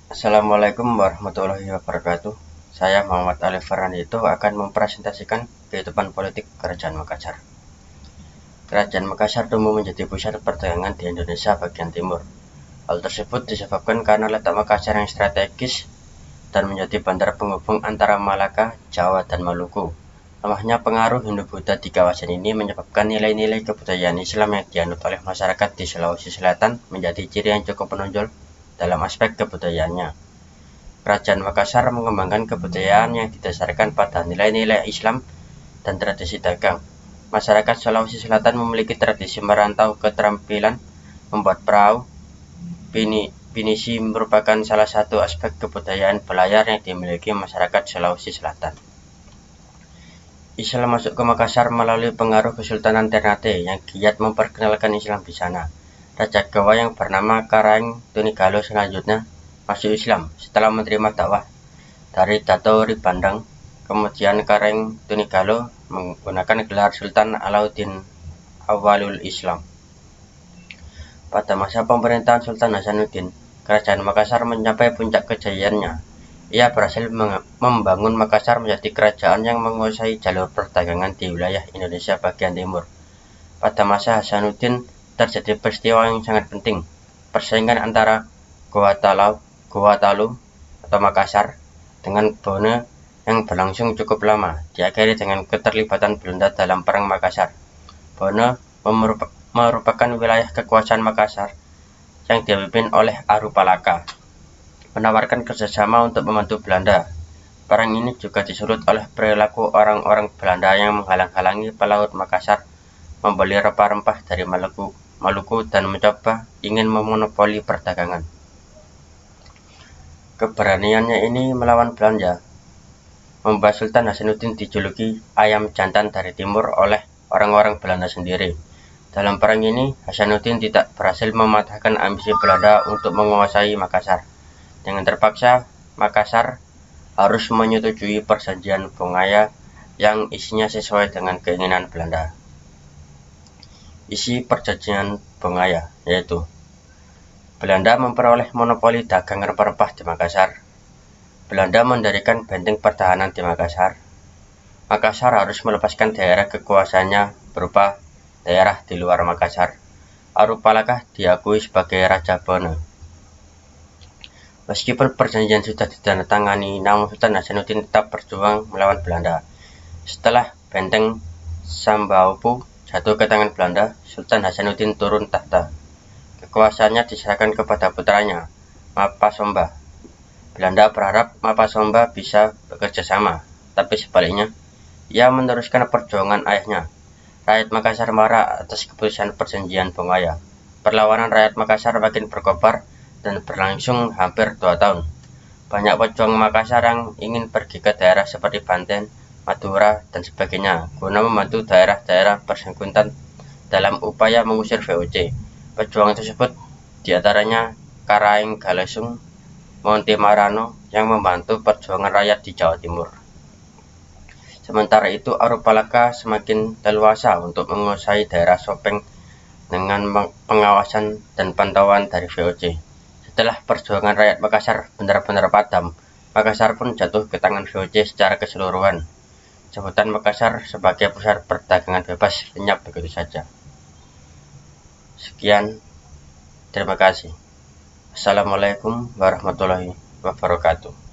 Assalamualaikum warahmatullahi wabarakatuh. Saya Muhammad Ali Farhan itu akan mempresentasikan kehidupan politik Kerajaan Makassar. Kerajaan Makassar tumbuh menjadi pusat perdagangan di Indonesia bagian timur. Hal tersebut disebabkan karena letak Makassar yang strategis dan menjadi bandar penghubung antara Malaka, Jawa, dan Maluku. Lemahnya pengaruh Hindu-Buddha di kawasan ini menyebabkan nilai-nilai kebudayaan Islam yang dianut oleh masyarakat di Sulawesi Selatan menjadi ciri yang cukup menonjol dalam aspek kebudayaannya. Kerajaan Makassar mengembangkan kebudayaan yang didasarkan pada nilai-nilai Islam dan tradisi dagang. Masyarakat Sulawesi Selatan memiliki tradisi merantau, keterampilan membuat perahu. Pinisi merupakan salah satu aspek kebudayaan belayar yang dimiliki masyarakat Sulawesi Selatan. Islam masuk ke Makassar melalui pengaruh Kesultanan Ternate yang giat memperkenalkan Islam di sana. Raja Gowa yang bernama Karaeng Tunigalo selanjutnya masuk Islam setelah menerima dakwah dari Dato Ribandang. Kemudian Karaeng Tunigalo menggunakan gelar Sultan Alauddin Awwalul Islam. Pada masa pemerintahan Sultan Hasanuddin, Kerajaan Makassar mencapai puncak kejayaannya. Ia berhasil membangun Makassar menjadi kerajaan yang menguasai jalur perdagangan di wilayah Indonesia bagian timur. Pada masa Hasanuddin terjadi peristiwa yang sangat penting, persaingan antara Goa Talu atau Makassar dengan Bone yang berlangsung cukup lama, diakhiri dengan keterlibatan Belanda dalam Perang Makassar. Bone merupakan wilayah kekuasaan Makassar yang dipimpin oleh Arupalaka, menawarkan kerjasama untuk membantu Belanda. Perang ini juga disulut oleh perilaku orang-orang Belanda yang menghalang-halangi pelaut Makassar membeli rempah-rempah dari Maluku dan mencoba ingin memonopoli perdagangan. Keberaniannya ini melawan Belanda membuat Sultan Hasanuddin dijuluki ayam jantan dari timur oleh orang-orang Belanda sendiri. Dalam perang ini, Hasanuddin tidak berhasil mematahkan ambisi Belanda untuk menguasai Makassar. Dengan terpaksa, Makassar harus menyetujui perjanjian Bongaya yang isinya sesuai dengan keinginan Belanda. Isi perjanjian Bongaya yaitu Belanda memperoleh monopoli dagang rempah-rempah di Makassar. Belanda mendirikan benteng pertahanan di Makassar. Makassar harus melepaskan daerah kekuasaannya berupa daerah di luar Makassar. Arupalaka diakui sebagai Raja Bone. Meskipun perjanjian sudah ditandatangani, namun Sultan Hasanuddin tetap berjuang melawan Belanda. Setelah benteng Sambaupu jatuh ke tangan Belanda, Sultan Hasanuddin turun tahta. Kekuasaannya diserahkan kepada putranya, Mapasomba. Belanda berharap Mapasomba bisa bekerja sama, tapi sebaliknya, ia meneruskan perjuangan ayahnya. Rakyat Makassar marah atas keputusan perjanjian Bongaya. Perlawanan rakyat Makassar makin berkobar dan berlangsung hampir 2 tahun. Banyak pejuang Makassar yang ingin pergi ke daerah seperti Banten, Madura, dan sebagainya guna membantu daerah-daerah bersangkutan dalam upaya mengusir VOC. Pejuang tersebut diantaranya Karaeng Galesung Monte Marano yang membantu perjuangan rakyat di Jawa Timur. Sementara itu, Arupalaka semakin leluasa untuk menguasai daerah Sopeng dengan pengawasan dan pantauan dari VOC. Setelah perjuangan rakyat Makassar benar-benar padam, Makassar pun jatuh ke tangan VOC secara keseluruhan. Sebutan Makassar sebagai pusat perdagangan bebas lenyap begitu saja. Sekian, terima kasih. Assalamualaikum warahmatullahi wabarakatuh.